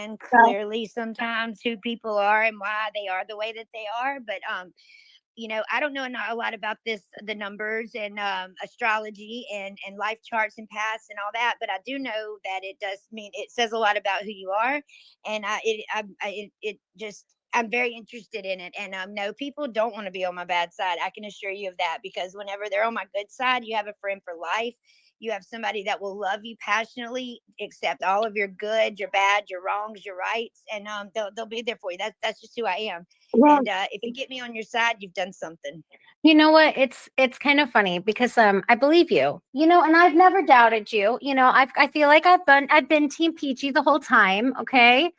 understand Yeah. clearly sometimes who people are and why they are the way that they are. But I don't know a lot about this, the numbers and astrology and life charts and past and all that, but I do know that it does mean it says a lot about who you are, and it just. I'm very interested in it, and no, people don't want to be on my bad side. I can assure you of that, because whenever they're on my good side, you have a friend for life. You have somebody that will love you passionately, accept all of your good, your bad, your wrongs, your rights, and they'll be there for you. That's just who I am. Well, And if you get me on your side, you've done something. you know what? It's kind of funny because I believe you. And I've never doubted you. I feel like I've been team Peachy the whole time, okay?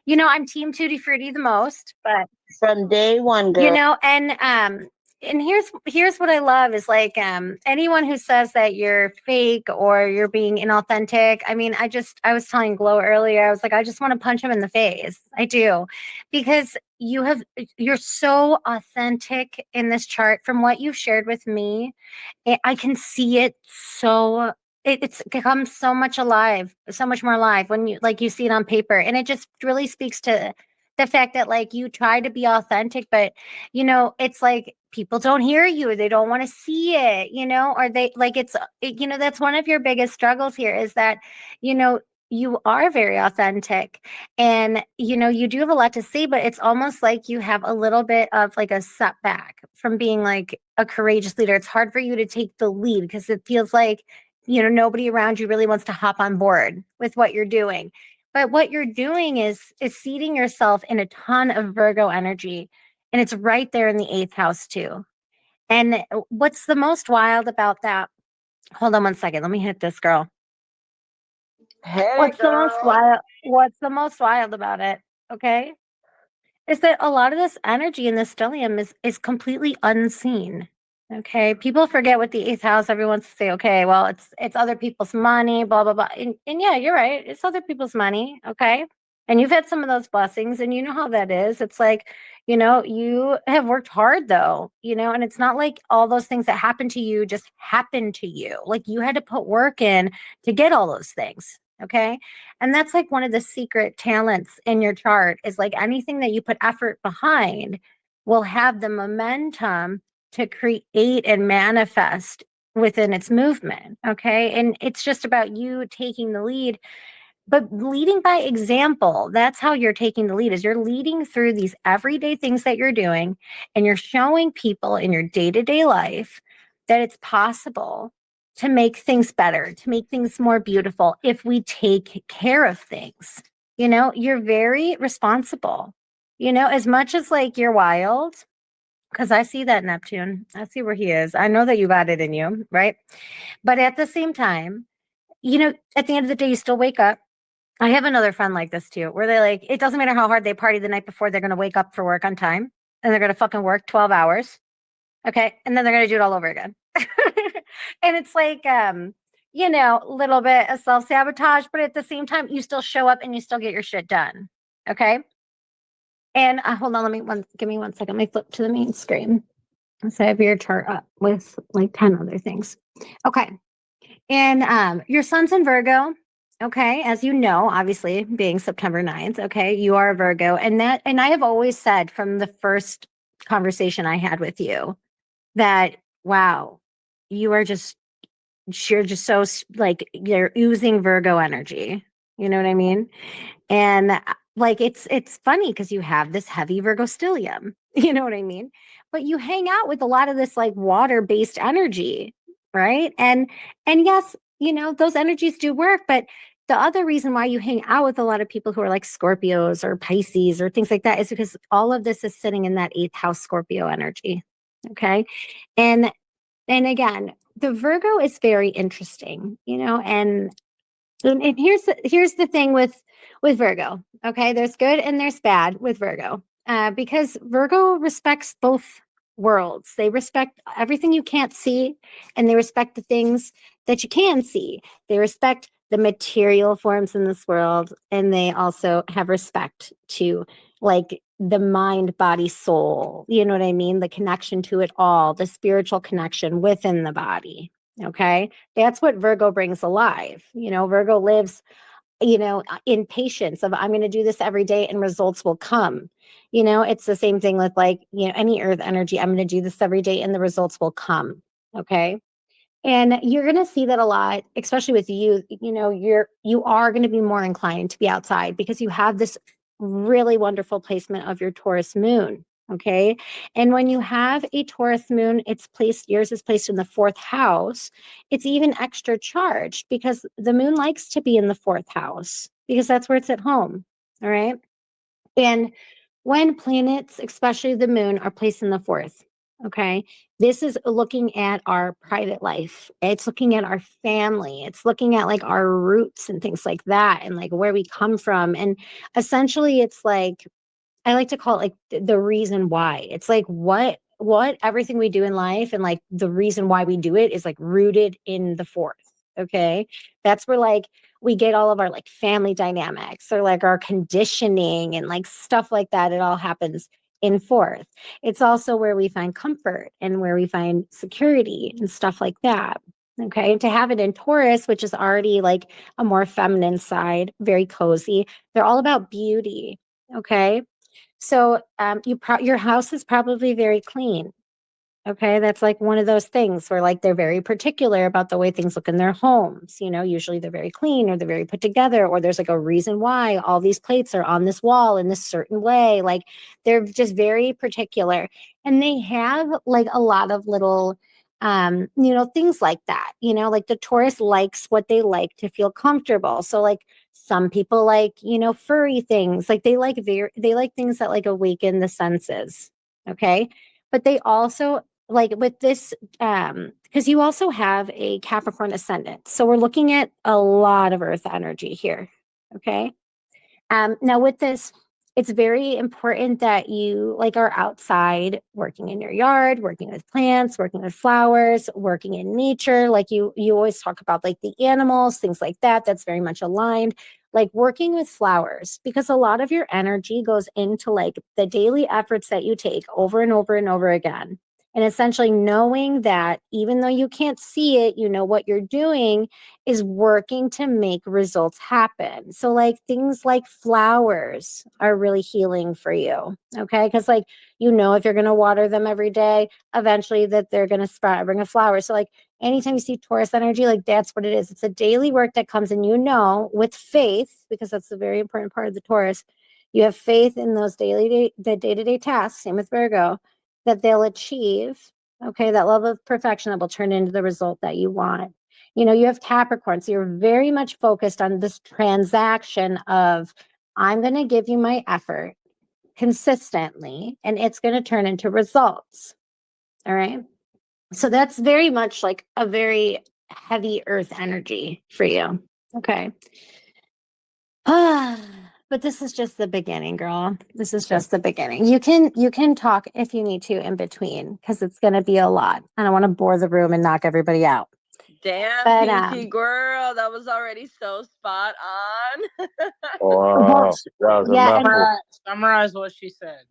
I'm team Tutti Frutti the most, but From day one, you girl. know and and here's what I love is like anyone who says that you're fake or you're being inauthentic. I mean, I was telling Glow earlier, I was like, I just want to punch him in the face. I do. Because you're so authentic in this chart from what you've shared with me. I can see it so it's become so much alive, so much more alive when you see it on paper, and it just really speaks to the fact that like you try to be authentic, but it's like people don't hear you, they don't want to see it, or they like that's one of your biggest struggles here is that you know you are very authentic, and you do have a lot to say, but it's almost like you have a little bit of like a setback from being like a courageous leader. It's hard for you to take the lead because it feels like nobody around you really wants to hop on board with what you're doing. But what you're doing is seeding yourself in a ton of Virgo energy, and it's right there in the 8th house too. And what's the most wild about that? Hold on one second. Let me hit this girl. Hey, girl. What's the most wild about it? Okay. Is that a lot of this energy in this stellium is completely unseen. Okay. People forget with the 8th house, everyone wants to say, okay, well, it's other people's money, blah, blah, blah. And yeah, you're right. It's other people's money. Okay. And you've had some of those blessings and you know how that is. It's like, you have worked hard though, and it's not like all those things that happen to you just happen to you. Like you had to put work in to get all those things. Okay. And that's like one of the secret talents in your chart is like anything that you put effort behind will have the momentum to create and manifest within its movement. Okay. And it's just about you taking the lead, but leading by example. That's how you're taking the lead, is you're leading through these everyday things that you're doing, and you're showing people in your day-to-day life that it's possible to make things better, to make things more beautiful if we take care of things. You're very responsible. As much as like you're wild, because I see that Neptune, I see where he is. I know that you got it in you, right? But at the same time, at the end of the day, you still wake up. I have another friend like this too, where they like, it doesn't matter how hard they party the night before, they're going to wake up for work on time and they're going to fucking work 12 hours. Okay. And then they're going to do it all over again. And it's like, little bit of self sabotage, but at the same time, you still show up and you still get your shit done. Okay. And hold on, give me 1 second. Let me flip to the main screen. So I have your chart up with like 10 other things. Okay. And your son's in Virgo. Okay. As you know, obviously being September 9th. Okay. You are a Virgo. And I have always said from the first conversation I had with you that, wow, you are just, you're just so like, you're oozing Virgo energy. You know what I mean? And like, it's funny because you have this heavy Virgo stellium. You know what I mean? But you hang out with a lot of this like water based energy, right? And yes, those energies do work, but the other reason why you hang out with a lot of people who are like Scorpios or Pisces or things like that is because all of this is sitting in that 8th house Scorpio energy. Okay. And again, the Virgo is very interesting, and here's the thing with Virgo. Okay, there's good and there's bad with Virgo, because Virgo respects both worlds. They respect everything you can't see, and they respect the things that you can see. They respect the material forms in this world, and they also have respect to like the mind, body, soul. You know what I mean? The connection to it all, the spiritual connection within the body. Okay. That's what Virgo brings alive. Virgo lives in patience of I'm going to do this every day and results will come. It's the same thing with like, any earth energy. I'm going to do this every day and the results will come. Okay. And you're going to see that a lot, especially with you. You are going to be more inclined to be outside because you have this really wonderful placement of your Taurus moon. Okay. And when you have a Taurus moon, yours is placed in the fourth house. It's even extra charged because the moon likes to be in the fourth house because that's where it's at home. All right. And when planets, especially the moon, are placed in the fourth, okay, this is looking at our private life. It's looking at our family. It's looking at like our roots and things like that and like where we come from. And essentially, it's like, I like to call it like the reason why. It's like what everything we do in life and like the reason why we do it is like rooted in the fourth. Okay. That's where like we get all of our like family dynamics or like our conditioning and like stuff like that. It all happens in fourth. It's also where we find comfort and where we find security and stuff like that. Okay. And to have it in Taurus, which is already like a more feminine side, very cozy, they're all about beauty. Okay. So your house is probably very clean. Okay, that's like one of those things where like they're very particular about the way things look in their homes. Usually they're very clean or they're very put together, or there's like a reason why all these plates are on this wall in this certain way. Like they're just very particular, and they have like a lot of little things like that. Like the Taurus likes what they like to feel comfortable. So like some people like, furry things. Like they like things that like awaken the senses. Okay. But they also like with this, because you also have a Capricorn ascendant. So we're looking at a lot of earth energy here. Okay. Now with this, it's very important that you like are outside working in your yard, working with plants, working with flowers, working in nature. Like you always talk about like the animals, things like that. That's very much aligned. Like working with flowers, because a lot of your energy goes into like the daily efforts that you take over and over and over again. And essentially knowing that even though you can't see it, what you're doing is working to make results happen. So like things like flowers are really healing for you. Okay. Because like, if you're going to water them every day, eventually that they're going to sprout and bring a flower. So like anytime you see Taurus energy, like that's what it is. It's a daily work that comes in, with faith, because that's a very important part of the Taurus. You have faith in those the day-to-day tasks, same with Virgo, that they'll achieve. Okay. That love of perfection that will turn into the result that you want. You have Capricorn, so you're very much focused on this transaction of I'm going to give you my effort consistently and it's going to turn into results. All right. So that's very much like a very heavy earth energy for you. Okay. But this is just the beginning, girl. This is just the beginning. You can talk if you need to in between because it's going to be a lot. I don't want to bore the room and knock everybody out. Damn, But, Pinky girl, that was already so spot on. Wow, that was yeah, a mouthful. Summarize what she said.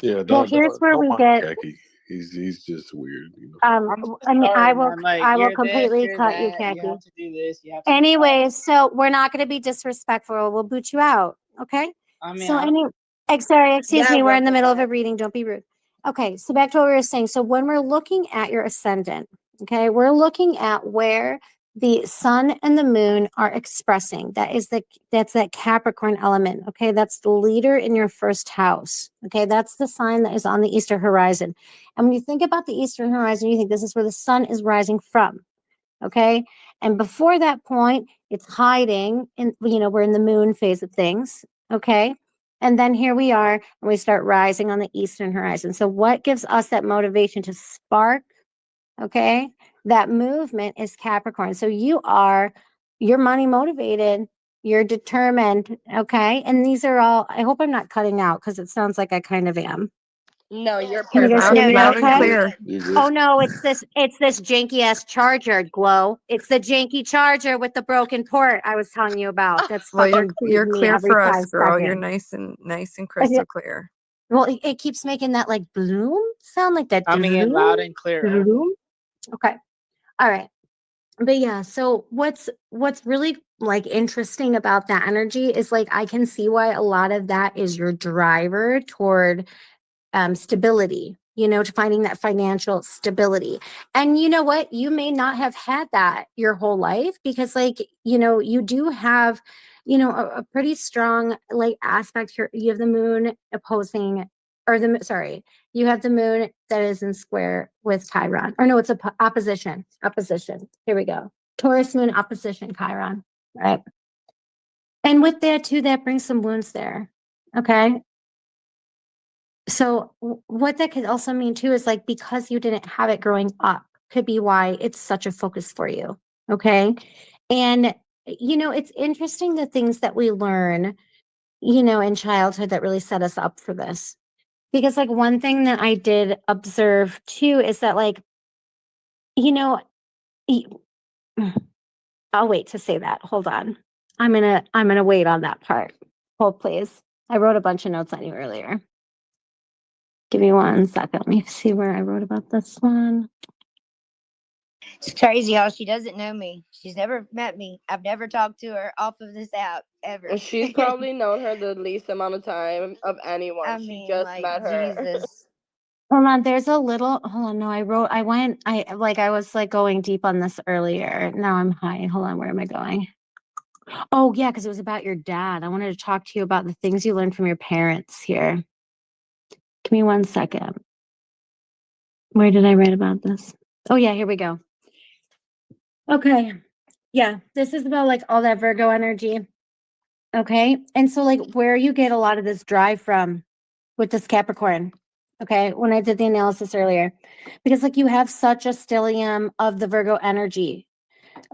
Yeah, well, here's where we mind get. Khaki. He's just weird. I'm so I mean, sorry, man. Like, I will you're completely this, you're cut you, that, Khaki. You have to do this. You have to. Anyways, so we're not going to be disrespectful. We'll boot you out. Okay. I mean, So sorry, excuse Yeah, me. We're what in the the middle of a heck? reading. Don't be rude. Okay. So back to what we were saying. So when we're looking at your ascendant, okay, we're looking at where the sun and the moon are expressing. That's that Capricorn element. Okay. That's the leader in your first house. Okay. That's the sign that is on the eastern horizon. And when you think about the eastern horizon, you think this is where the sun is rising from. Okay. And before that point, it's hiding in, we're in the moon phase of things. Okay. And then here we are, and we start rising on the eastern horizon. So, what gives us that motivation to spark? Okay. That movement is Capricorn. So, you're money motivated, you're determined. Okay. And these are all, I hope I'm not cutting out because it sounds like I kind of am. No, you're Can you guys perfect. hear me No, okay? you're good. Oh no, it's this janky ass charger, Glow. It's the janky charger with the broken port I was telling you about. That's Well, fucking you're me clear every for us, 5 girl. You're seconds. nice and crystal clear. Well, it keeps making that like bloom sound, like that. coming in loud and clear. Bloom. Okay. All right. But yeah, so what's really like interesting about that energy is like I can see why a lot of that is your driver toward stability, you know, to finding that financial stability. And you know what? You may not have had that your whole life because, like, you know, you do have, you know, a pretty strong like aspect here. You have the moon opposing, or sorry, you have the moon that is in square with Chiron. Or no, it's a opposition. Opposition. Here we go. Taurus moon opposition Chiron. Right. And with that too, that brings some wounds there. Okay. So what that could also mean too is like because you didn't have it growing up could be why it's such a focus for you. Okay. And you know, it's interesting the things that we learn, you know, in childhood that really set us up for this. Because like one thing that I did observe too is that like, you know, y- I'll wait to say that. Hold on. I'm gonna wait on that part. Hold please. I wrote a bunch of notes on you earlier. Give me 1 second. Let me see where I wrote about this one. It's crazy how she doesn't know me. She's never met me. I've never talked to her off of this app ever. She's probably known her the least amount of time of anyone. I She mean, just like, met her. Jesus. Hold on, there's a little, hold on, no, I was like going deep on this earlier. Now I'm high. Hold on, where am I going? Oh, yeah, because it was about your dad. I wanted to talk to you about the things you learned from your parents here. Give me 1 second. Where did I write about this? Oh, yeah, here we go. Okay. Yeah, this is about like all that Virgo energy. Okay. And so, like, where you get a lot of this drive from with this Capricorn. Okay. When I did the analysis earlier, because like you have such a stellium of the Virgo energy.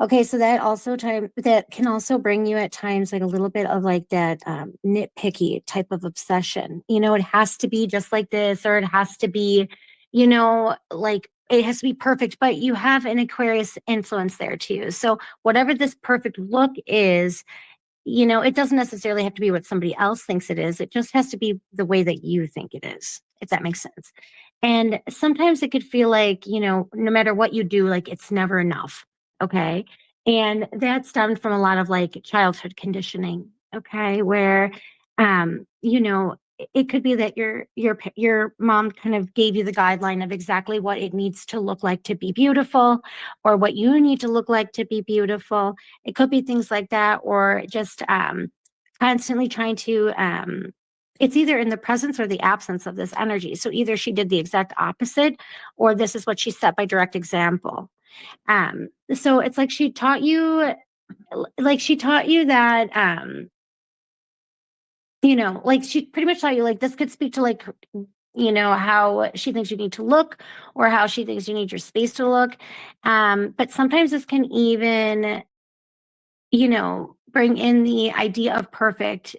Okay. So that can also bring you at times like a little bit of like that nitpicky type of obsession. You know, it has to be just like this, or it has to be, you know, like it has to be perfect, but you have an Aquarius influence there too. So whatever this perfect look is, you know, it doesn't necessarily have to be what somebody else thinks it is. It just has to be the way that you think it is, if that makes sense. And sometimes it could feel like, you know, no matter what you do, like it's never enough. Okay. And that stemmed from a lot of like childhood conditioning. Okay. Where, you know, it could be that your mom kind of gave you the guideline of exactly what it needs to look like to be beautiful, or what you need to look like to be beautiful. It could be things like that, or just constantly trying to, it's either in the presence or the absence of this energy. So either she did the exact opposite, or this is what she set by direct example. So it's like she taught you that, you know, like she pretty much taught you like this could speak to like, you know, how she thinks you need to look, or how she thinks you need your space to look. But sometimes this can even, you know, bring in the idea of perfect.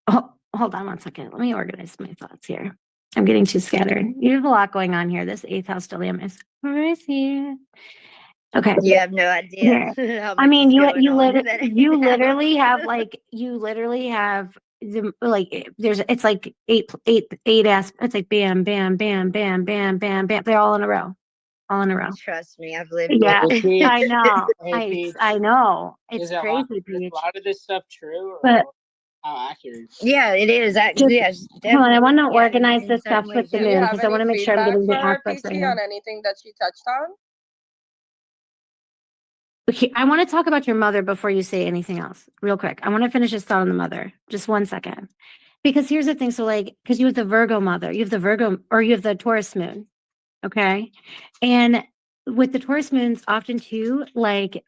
Oh, hold on 1 second. Let me organize my thoughts here. I'm getting too scattered. You have a lot going on here. This 8th house stellium is crazy. Okay. You have no idea Yeah. how I much mean, is going on. you literally have like the like it's like eight it's like bam, bam, bam, bam, bam, bam, bam. They're all in a row. All in a row. Trust me, I've lived Yeah, Hey, Peach. I know. Hey, Peach. I know. It's Is a lot, crazy, is Peach. a lot of this stuff true, or But how accurate? Yeah, it is. just Yes, hold on, I want to definitely. Yeah, organize in this certain stuff with ways, the Do yeah. you moon have because I want any to make sure I'm feedback getting for the her, aspects right Peachy, here. on anything that she touched on? Okay, I want to talk about your mother before you say anything else, real quick. I want to finish this thought on the mother. Just 1 second. Because here's the thing. So, like, because you have the Virgo mother, you have the Virgo, or you have the Taurus moon. Okay. And with the Taurus moons, often too, like,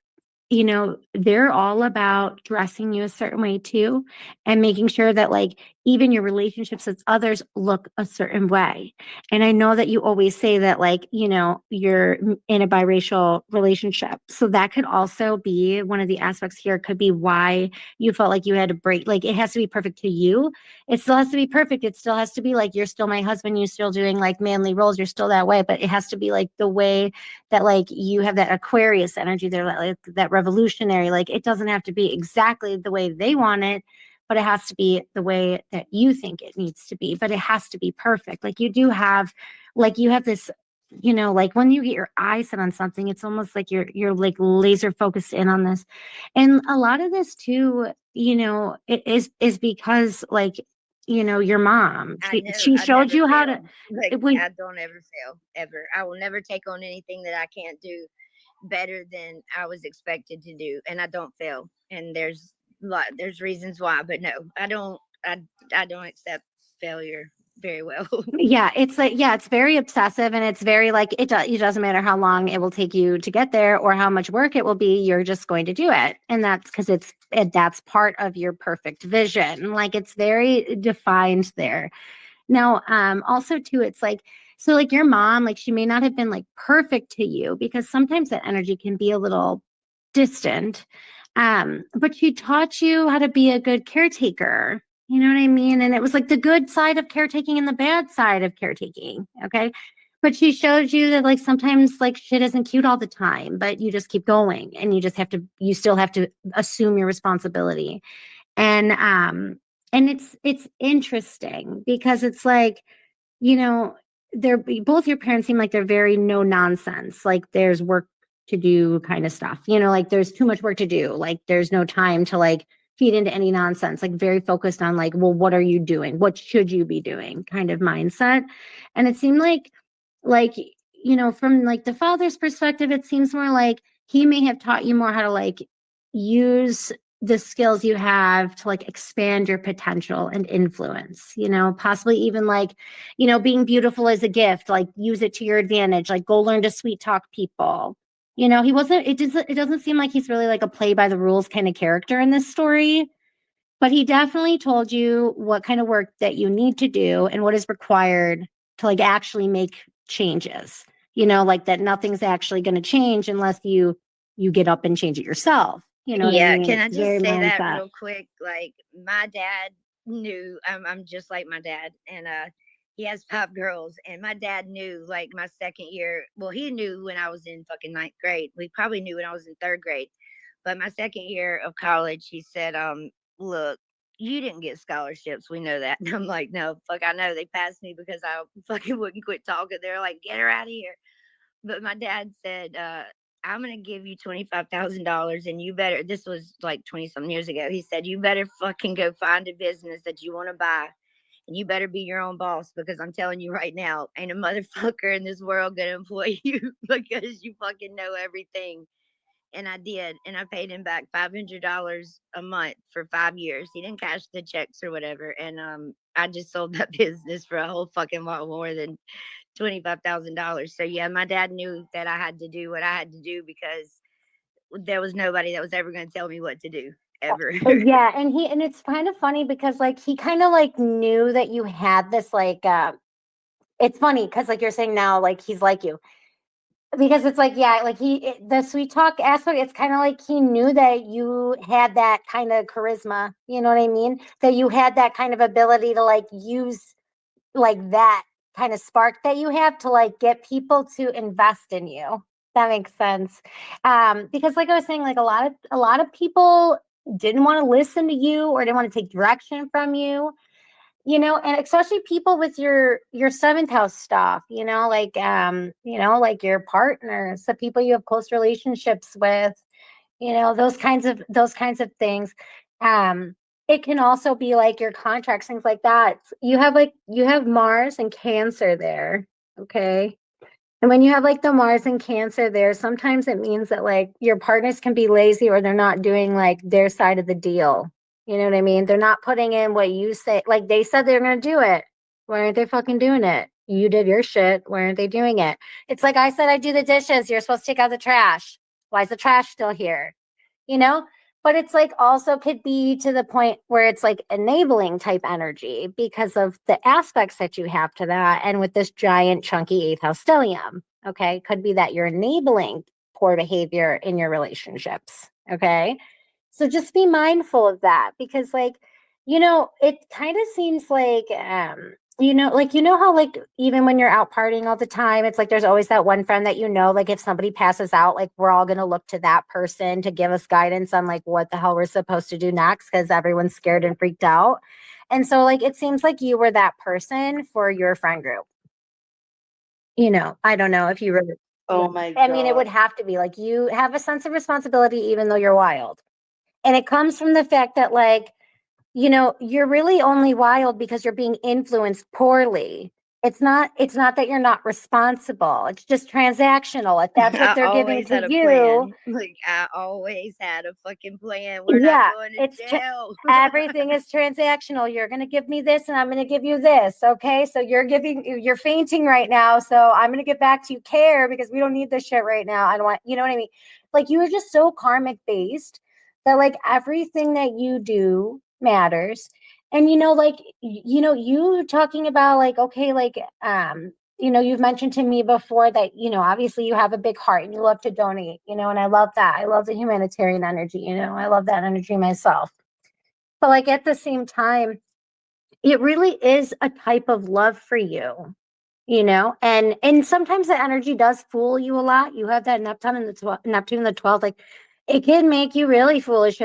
you know, they're all about dressing you a certain way too, and making sure that like even your relationships with others look a certain way. And I know that you always say that like, you know, you're in a biracial relationship. So that could also be one of the aspects here, could be why you felt like you had to break, like it has to be perfect to you. It still has to be perfect. It still has to be like, you're still my husband, you're still doing like manly roles, you're still that way, but it has to be like the way that like you have that Aquarius energy there, like that revolutionary, like it doesn't have to be exactly the way they want it, but it has to be the way that you think it needs to be, but it has to be perfect. Like you do have, like you have this you know, like when you get your eyes set on something, it's almost like you're like laser focused in on this. And a lot of this too, you know, it is because like, you know, your mom, I know she I showed never you how to fail. Like when I don't ever fail ever. I will never take on anything that I can't do better than I was expected to do, and I don't fail. And there's reasons why, but no, I don't accept failure very well. yeah, it's like yeah, it's very obsessive and it's very like it doesn't matter how long it will take you to get there or how much work it will be, you're just going to do it. And that's because that's part of your perfect vision. Like it's very defined there. Now, also too, it's like so like your mom, like she may not have been like perfect to you because sometimes that energy can be a little distant. But she taught you how to be a good caretaker. You know what I mean? And it was like the good side of caretaking and the bad side of caretaking. Okay. But she showed you that like sometimes like shit isn't cute all the time, but you just keep going and you still have to assume your responsibility. And it's interesting because it's like, you know, they're both your parents seem like they're very no nonsense. Like there's work to do kind of stuff. You know, like there's too much work to do. Like there's no time to like feed into any nonsense. Like very focused on like, well, what are you doing? What should you be doing? Kind of mindset. And it seemed like you know, from like the father's perspective, it seems more like he may have taught you more how to like use the skills you have to like expand your potential and influence, you know, possibly even like, you know, being beautiful is a gift, like use it to your advantage, like go learn to sweet talk people. You know, it doesn't seem like he's really like a play by the rules kind of character in this story, but he definitely told you what kind of work that you need to do and what is required to like actually make changes. You know, like that nothing's actually going to change unless you get up and change it yourself. You know what I Yeah, mean? can It's I very just say that mindset. real quick? Like my dad knew I'm just like my dad, and he has 5 girls, and my dad knew like my second year. Well, he knew when I was in fucking ninth grade. We probably knew when I was in third grade, but my second year of college, he said, look, you didn't get scholarships. We know that. And I'm like, no, fuck, I know they passed me because I fucking wouldn't quit talking. They're like, get her out of here. But my dad said, I'm gonna give you $25,000 and you better, this was like 20 some years ago. He said, you better fucking go find a business that you want to buy and you better be your own boss because I'm telling you right now, ain't a motherfucker in this world gonna employ you because you fucking know everything. And I did, and I paid him back $500 a month for 5 years. He didn't cash the checks or whatever, and I just sold that business for a whole fucking lot more than $25,000. So yeah, my dad knew that I had to do what I had to do because there was nobody that was ever going to tell me what to do ever. Yeah, and it's kind of funny because like he kind of like knew that you had this like it's funny because like you're saying now like he's like you because it's like yeah like the sweet talk aspect it's kind of like he knew that you had that kind of charisma, you know what I mean, that you had that kind of ability to like use like that kind of spark that you have to like get people to invest in you. That makes sense. Because like I was saying, like a lot of people didn't want to listen to you or didn't want to take direction from you, you know, and especially people with your seventh house stuff, you know, like your partners, the people you have close relationships with, you know, those kinds of things. um it can also be like your contracts, things like that. You have Mars and Cancer there. Okay. And when you have like the Mars and Cancer there, sometimes it means that like your partners can be lazy or they're not doing like their side of the deal. You know what I mean? They're not putting in what you say. Like they said they're going to do it. Why aren't they fucking doing it? You did your shit. Why aren't they doing it? It's like I said I do the dishes. You're supposed to take out the trash. Why is the trash still here? You know? But it's like also could be to the point where it's like enabling type energy because of the aspects that you have to that. And with this giant chunky eighth house stellium, okay, could be that you're enabling poor behavior in your relationships. Okay. So just be mindful of that because like, you know, it kind of seems like you know how like even when you're out partying all the time, it's like there's always that one friend that you know, like if somebody passes out, like we're all gonna look to that person to give us guidance on like what the hell we're supposed to do next because everyone's scared and freaked out. And so like it seems like you were that person for your friend group. you know, I don't know if you really, Oh my I mean, it would God. have to be like you have a sense of responsibility even though you're wild. And it comes from the fact that, like, you know, you're really only wild because you're being influenced poorly. It's not that you're not responsible. It's just transactional. If that's what I they're giving always to had a you, plan. Like I always had a fucking plan. We're not yeah, going to it's jail. everything is transactional. You're going to give me this and I'm going to give you this. Okay. So you're fainting right now. So I'm going to get back to you care because we don't need this shit right now. I don't want, you know what I mean? Like you are just so karmic based that like everything that you do matters. And, you know, like, you know, you talking about like, okay, like, you know, you've mentioned to me before that, you know, obviously you have a big heart and you love to donate, you know, and I love that. I love the humanitarian energy, you know, I love that energy myself. But like at the same time, it really is a type of love for you know, and sometimes the energy does fool you a lot. You have that Neptune in the 12th, like it can make you really foolish at